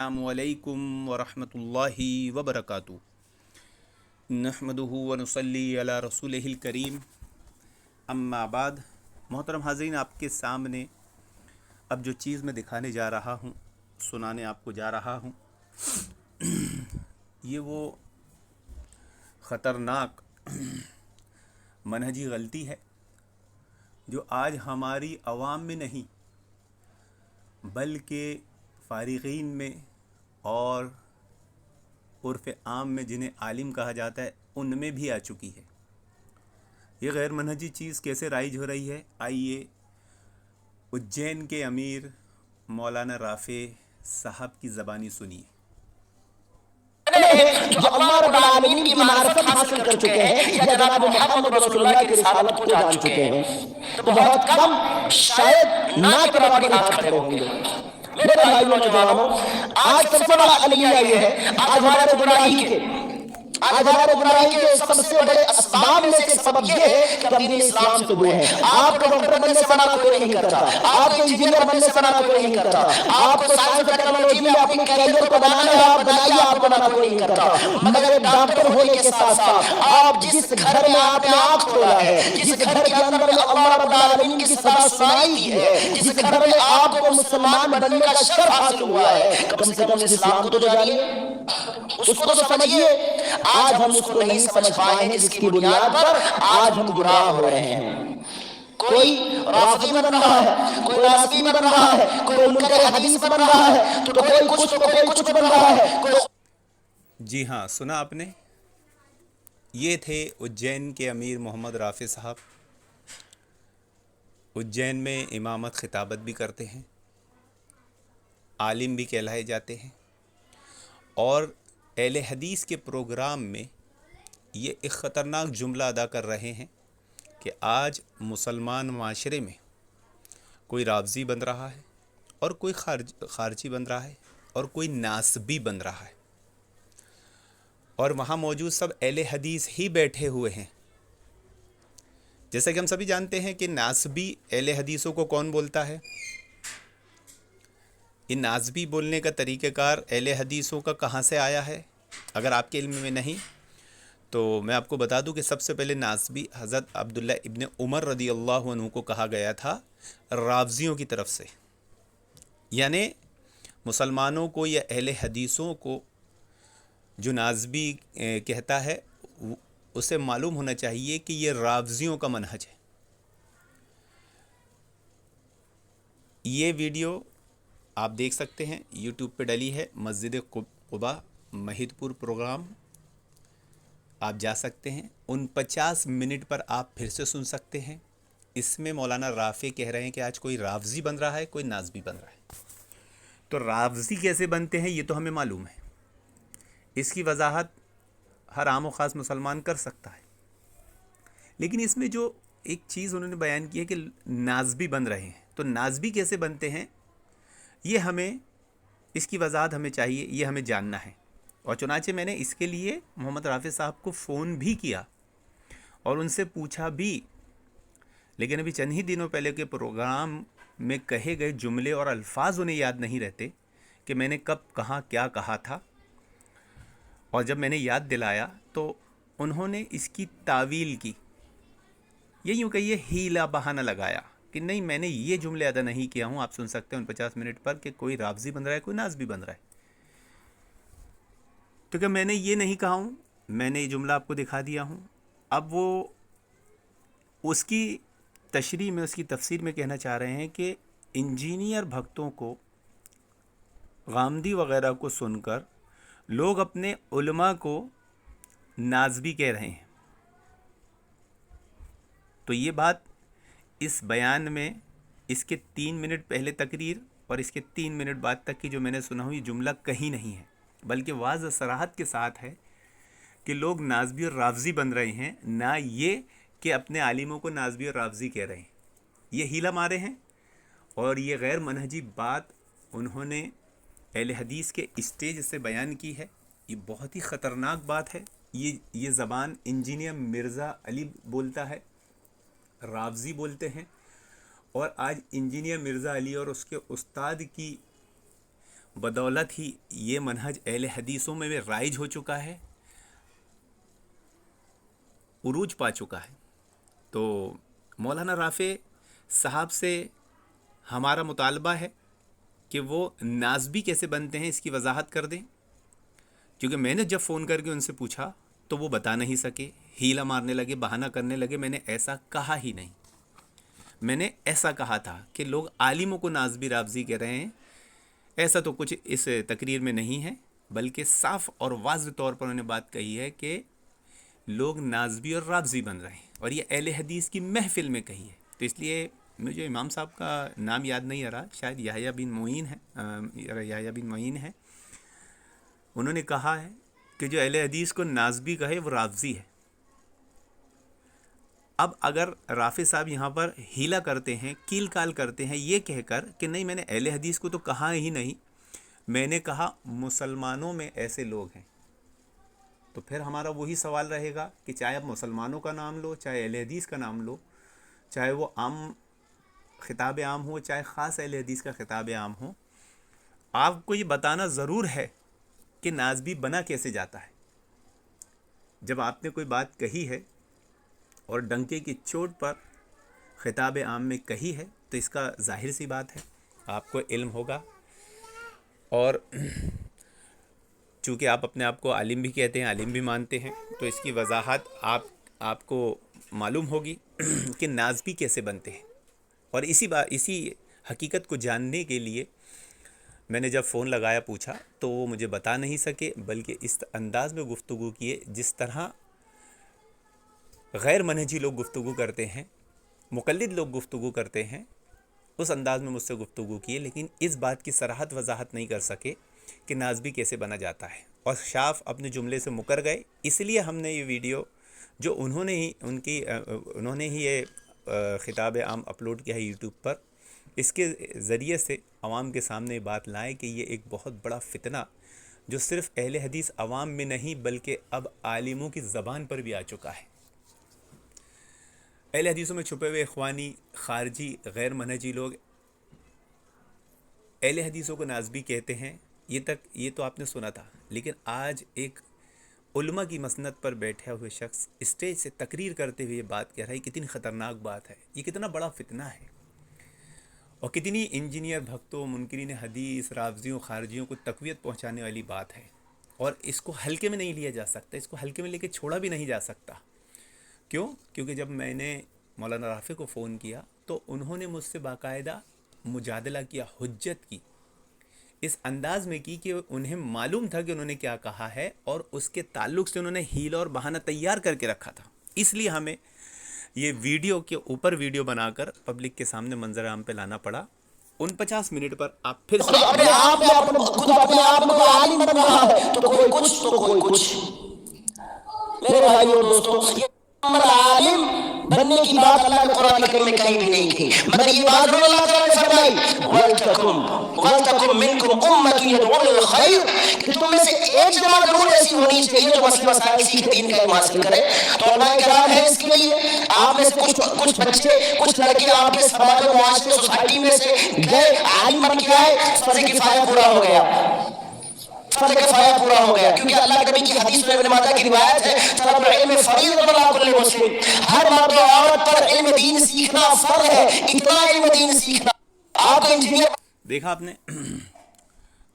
अस्सलामुअलैकुम वरहमतुल्लाहि वबरकातुहू नहमदुहु व नुसल्ली अला रसूलिहिल करीम अम्मा बाद। मोहतरम हाज़रीन, आपके सामने अब जो चीज़ मैं दिखाने जा रहा हूँ, सुनाने आपको जा रहा हूँ, ये वो ख़तरनाक मनहजी गलती है जो आज हमारी आवाम में नहीं बल्कि फ़ारिग़ीन में और उर्फ़ आम में जिन्हें आलिम कहा जाता है उनमें भी आ चुकी है। ये गैर मनहजी चीज़ कैसे राइज हो रही है, आइए उज्जैन के अमीर मौलाना राफ़े साहब की ज़बानी सुनिए। जो अल्लाह रब्बुल आलमीन की मारिफत हासिल कर चुके हैं या जनाब मोहम्मद रसूलुल्लाह की रिसालत को जान चुके हैं, तो बहुत कम, शायद ना के बराबर हाथ खड़े होंगे। मेरे भाइयों नौजवानों, आज सबसे बड़ा अलमिया ये है, आज हमारे गुमराही के सबसे बड़े असबाब में से सबब ये है कि हम दीन इस्लाम से दूर हैं। आपको डॉक्टर बनने से मना कोई नहीं करता, आपको इंजीनियर बनने से मना कोई नहीं करता, आपको साइंस टेक्नोलॉजी में अपने करियर को बनाना है, आप बनाइए, आपको मना कोई नहीं करता। मगर एक डॉक्टर होने के साथ साथ आप जिस घर में आपने आँख खोला है, जिस घर के अंदर में अल्लाह रब्बुल आलमीन की सदा सुनाई दी है, जिस घर में आपको मुसलमान बनने का शर्फ हासिल हुआ है, कम से कम इस्लाम को तो जानिए, उसको तो समझिए। आज हम उसको नहीं समझ पाए हैं, जिसकी बुनियाद पर आज हम गुमराह हो रहे हैं। कोई राफ़िदी बन रहा है, कोई नासबी बन रहा है, कोई मुनकर हदीस बन रहा है, तो कोई कुछ बन रहा है। जी हाँ, सुना आपने। ये थे उज्जैन के अमीर मोहम्मद राफ़े साहब। उज्जैन में इमामत खिताबत भी करते हैं, आलिम भी कहलाए जाते हैं, और अहले हदीस के प्रोग्राम में ये एक ख़तरनाक जुमला अदा कर रहे हैं कि आज मुसलमान माशरे में कोई रावज़ी बन रहा है और कोई खारजी बन रहा है और कोई नासबी बन रहा है, और वहाँ मौजूद सब अहले हदीस ही बैठे हुए हैं। जैसा कि हम सभी जानते हैं कि नासबी अहले हदीसों को कौन बोलता है। इन नासबी बोलने का तरीक़ाकार अहले हदीसों का कहाँ से आया है, अगर आपके इल्म में नहीं तो मैं आपको बता दूं कि सबसे पहले नासबी हज़रत अब्दुल्ला इब्न उमर रदी अल्लाहु अन्हु को कहा गया था रावज़ियों की तरफ से। यानी मुसलमानों को या अहले हदीसों को जो नासबी कहता है उसे मालूम होना चाहिए कि ये रावज़ियों का मनहज है। ये वीडियो आप देख सकते हैं, यूट्यूब पे डली है, मस्जिद कुबा महिदपुर प्रोग्राम, आप जा सकते हैं। 49 मिनट पर आप फिर से सुन सकते हैं। इसमें मौलाना राफ़े कह रहे हैं कि आज कोई रावज़ी बन रहा है, कोई नासबी बन रहा है। तो रावज़ी कैसे बनते हैं ये तो हमें मालूम है, इसकी वजाहत हर आम और ख़ास मुसलमान कर सकता है। लेकिन इसमें जो एक चीज़ उन्होंने बयान की है कि नासबी बन रहे हैं, तो नासबी कैसे बनते हैं ये हमें, इसकी वजाहत हमें चाहिए, ये हमें जानना है। और चुनाचे मैंने इसके लिए मोहम्मद राफ़े साहब को फ़ोन भी किया और उनसे पूछा भी, लेकिन अभी चंद ही दिनों पहले के प्रोग्राम में कहे गए जुमले और अल्फाज उन्हें याद नहीं रहते कि मैंने कब कहाँ क्या कहा था। और जब मैंने याद दिलाया तो उन्होंने इसकी तावील की, ये यूँ कहिए हीला बहाना लगाया कि नहीं, मैंने ये जुमले अदा नहीं किया हूँ। आप सुन सकते हैं 49 मिनट पर कि कोई रावज़ी बन रहा है, कोई नासबी बन रहा है। तो क्या मैंने ये नहीं कहा हूँ, मैंने ये जुमला आपको दिखा दिया हूँ। अब वो उसकी तशरीह में, उसकी तफसीर में कहना चाह रहे हैं कि इंजीनियर भक्तों को, गामदी वग़ैरह को सुनकर लोग अपने उलमा को नासबी कह रहे हैं। तो ये बात इस बयान में, इसके 3 मिनट पहले तकरीर और इसके 3 मिनट बाद तक की जो मैंने सुना हुई जुमला कहीं नहीं है, बल्कि वाज़ सराहत के साथ है कि लोग नासबी और रावज़ी बन रहे हैं, ना ये कि अपने आलिमों को नासबी और रावज़ी कह रहे हैं। ये हीला मारे हैं और ये गैर मनहजी बात उन्होंने अहले हदीस के स्टेज से बयान की है। ये बहुत ही ख़तरनाक बात है। ये ज़बान इंजीनियर मिर्ज़ा अली बोलता है, रावज़ी बोलते हैं, और आज इंजीनियर मिर्ज़ा अली और उसके उस्ताद की बदौलत ही ये मनहज अहले हदीसों में राइज हो चुका है, उरूज पा चुका है। तो मौलाना राफ़े साहब से हमारा मुतालबा है कि वो नाज़बी कैसे बनते हैं इसकी वजाहत कर दें, क्योंकि मैंने जब फ़ोन करके उनसे पूछा तो वो बता नहीं सके, हीला मारने लगे, बहाना करने लगे। मैंने ऐसा कहा ही नहीं। मैंने ऐसा कहा था कि लोग आलिमों को नाज़बी राफ़ज़ी कह रहे हैं, ऐसा तो कुछ इस तकरीर में नहीं है, बल्कि साफ़ और वाज़ेह तौर पर उन्होंने बात कही है कि लोग नाज़बी और राफ़ज़ी बन रहे हैं, और ये अहले हदीस की महफ़िल में कही है। तो इसलिए मुझे इमाम साहब का नाम याद नहीं आ रहा, शायद याह्या बिन मोइन है। उन्होंने कहा है कि जो अहले हदीस को नाज़बी कहे वो राफ़ज़ी है। अब अगर राफ़ी साहब यहाँ पर हीला करते हैं, कील काल करते हैं, ये कहकर कि नहीं मैंने अहले हदीस को तो कहा ही नहीं, मैंने कहा मुसलमानों में ऐसे लोग हैं, तो फिर हमारा वही सवाल रहेगा कि चाहे आप मुसलमानों का नाम लो, चाहे अहले हदीस का नाम लो, चाहे वो आम खिताब आम हो, चाहे ख़ास अहले हदीस का खिताब आम हो, आपको ये बताना ज़रूर है कि नाज़बी बना कैसे जाता है। जब आपने कोई बात कही है और डंके की चोट पर खिताब आम में कही है, तो इसका ज़ाहिर सी बात है आपको इल्म होगा, और चूँकि आप अपने आप को आलिम भी कहते हैं, आलिम भी मानते हैं, तो इसकी वजाहत आपको मालूम होगी कि नाज़बी कैसे बनते हैं। और इसी हकीकत को जानने के लिए मैंने जब फ़ोन लगाया पूछा, तो वो मुझे बता नहीं सके, बल्कि इस अंदाज़ में गुफ्तगू किए जिस तरह गैर मनहजी लोग गुफ्तगू करते हैं, मुक़ल्लिद लोग गुफ्तगू करते हैं, उस अंदाज़ में मुझसे गुफ्तगू किए, लेकिन इस बात की सराहत वजाहत नहीं कर सके कि नाज़बी कैसे बना जाता है, और शाफ अपने जुमले से मुकर गए। इसलिए हमने ये वीडियो जो उन्होंने ही ये खिताब आम अपलोड किया है यूट्यूब पर, इसके ज़रिए से अवाम के सामने बात लाएँ कि ये एक बहुत बड़ा फितना जो सिर्फ़ अहले हदीस अवाम में नहीं बल्कि अब आलिमों की ज़बान पर भी आ चुका है। अहले हदीसों में छुपे हुए इख्वानी, खारजी, गैर मनहजी लोग अहले हदीसों को नाज़बी कहते हैं। ये तो आपने सुना था, लेकिन आज एक उलमा की मसनद पर बैठे हुए शख्स स्टेज से तकरीर करते हुए बात कह रहा है। कितनी ख़तरनाक बात है, ये कितना बड़ा फितना है, और कितनी इंजीनियर भक्तों, मुनकिरीन हदीस, राफ़ज़ियों, खारजियों को तक़वियत पहुँचाने वाली बात है। और इसको हल्के में नहीं लिया जा सकता, इसको हल्के में लेके छोड़ा भी नहीं जा सकता। क्यों? क्योंकि जब मैंने मौलाना राफ़ी को फ़ोन किया तो उन्होंने मुझसे बाकायदा मुजादला किया, हुज्जत की, इस अंदाज़ में की कि उन्हें मालूम था कि उन्होंने क्या कहा है, और उसके ताल्लुक़ से उन्होंने हीला और बहाना तैयार करके रखा था। इसलिए हमें ये वीडियो के ऊपर वीडियो बनाकर पब्लिक के सामने मंजर आम पे लाना पड़ा। 49 मिनट पर आप फिर से अपने आप में खुद अपने आप में आलिम बन रहा है, तो कोई कुछ। मेरे भाइयों और दोस्तों, ये आलिम बनने की बात अल्लाह ने कुरान करीम में कहीं भी नहीं की, मगर ये बात अल्लाह ताला ने फरमाई, वलतकुम मिनकुम उम्मतुन यदऊन इलल खैर, कि तुम में से एक जमात जरूर ऐसी होनी चाहिए जो मसला मसाइल सीख दीन का इल्म हासिल करे। तो उलमा किराम है इसके लिए। आप में से कुछ बच्चे, कुछ लड़के आपके समाज में, मुआशरे, सोसाइटी में से गए, आलिम बन के आए, फर्ज़ किफ़ाया पूरा हो गया, क्योंकि अल्लाह के नबी की हदीस में इब्न माजा की रिवायत है, तलबुल इल्म फरीज़तुन अला कुल्लि मुस्लिम, हर मर्द और औरत पर इल्म दीन सीखना फर्ज है। इतना इल्म दीन सीखना। आप इंजीनियर, देखा आपने,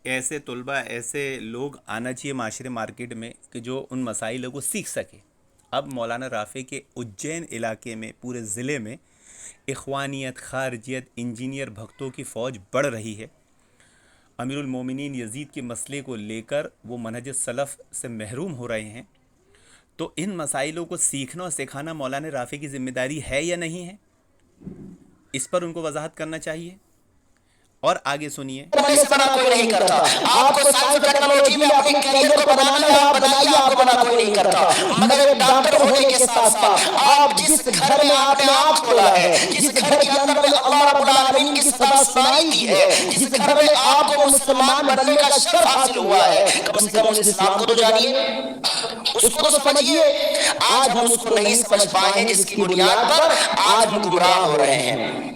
ऐसे तुलबा, ऐसे लोग आना चाहिए माशरे मार्केट में कि जो उन मसाइलों को सीख सके। अब मौलाना राफ़ी के उज्जैन इलाके में, पूरे ज़िले में इख्वानियत, खारजियत, इंजीनियर भक्तों की फ़ौज बढ़ रही है। अमीरुल मोमिनीन यजीद के मसले को लेकर वो मनहज सलफ़ से महरूम हो रहे हैं। तो इन मसाइलों को सीखना और सिखाना मौलाना राफ़ी की ज़िम्मेदारी है या नहीं है, इस पर उनको वजाहत करना चाहिए। और आगे सुनिए, बना कोई नहीं करता। आपको साइंस टेक्नोलॉजी में अपने करियर को बनाना है, आप बनाइए, आपको बना कोई नहीं करता। मगर एक डॉक्टर होने के साथ साथ आप जिस घर में आपने आँख खोला है, जिस घर के अंदर अल्लाह रब्बुल आलमीन की सदा सुनाई दी है, जिस घर में आपको मुसलमान बनने का शर्फ हासिल हुआ है, कम से कम उस इस्लाम को तो जानिए, उसको तो समझिए। आज हम उसको नहीं समझ पाए हैं, जिसकी बुनियाद पर आज हम गुमराह हो रहे हैं।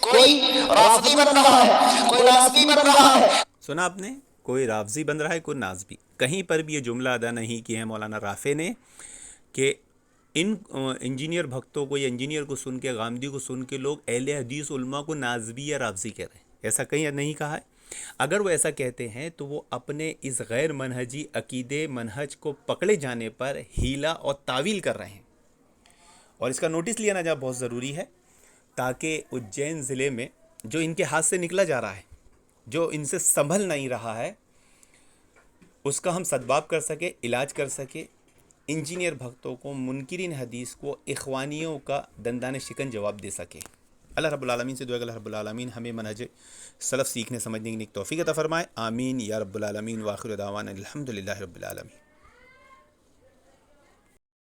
कोई राफ़ज़ी बन रहा है, कोई नाज़बी बन रहा है। سنا آپ نے، کوئی رافضی بن رہا ہے کوئی نازبی. کہیں پر بھی یہ جملہ ادا نہیں کیا ہے مولانا رافع نے کہ ان انجینئر بھکتوں کو یا انجینئر کو سن کے، غامدی کو سن کے لوگ اہل حدیث علماء کو نازبی یا رافضی کہہ رہے ہیں. ایسا کہیں نہیں کہا ہے. اگر وہ ایسا کہتے ہیں تو وہ اپنے اس غیر منہجی عقیدے منہج کو پکڑے جانے پر ہیلا اور تعویل کر رہے ہیں، اور اس کا نوٹس لینا جا بہت ضروری ہے، تاکہ اجین ضلع میں جو ان کے ہاتھ سے نکلا جا رہا ہے، جو ان سے سنبھل نہیں رہا ہے، اس کا ہم سدباب کر سکے، علاج کر سکے. انجینئر بھکتوں کو، منکرین حدیث کو، اخوانیوں کا دندان شکن جواب دے سکے. اللہ رب العالمین سے دعا کہ اللہ رب العالمین ہمیں منہج سلف سیکھنے سمجھنے کی نیک توفیق عطا فرمائے. آمین یا رب العالمین. وآخر دعوانا الحمدللہ رب العالمین.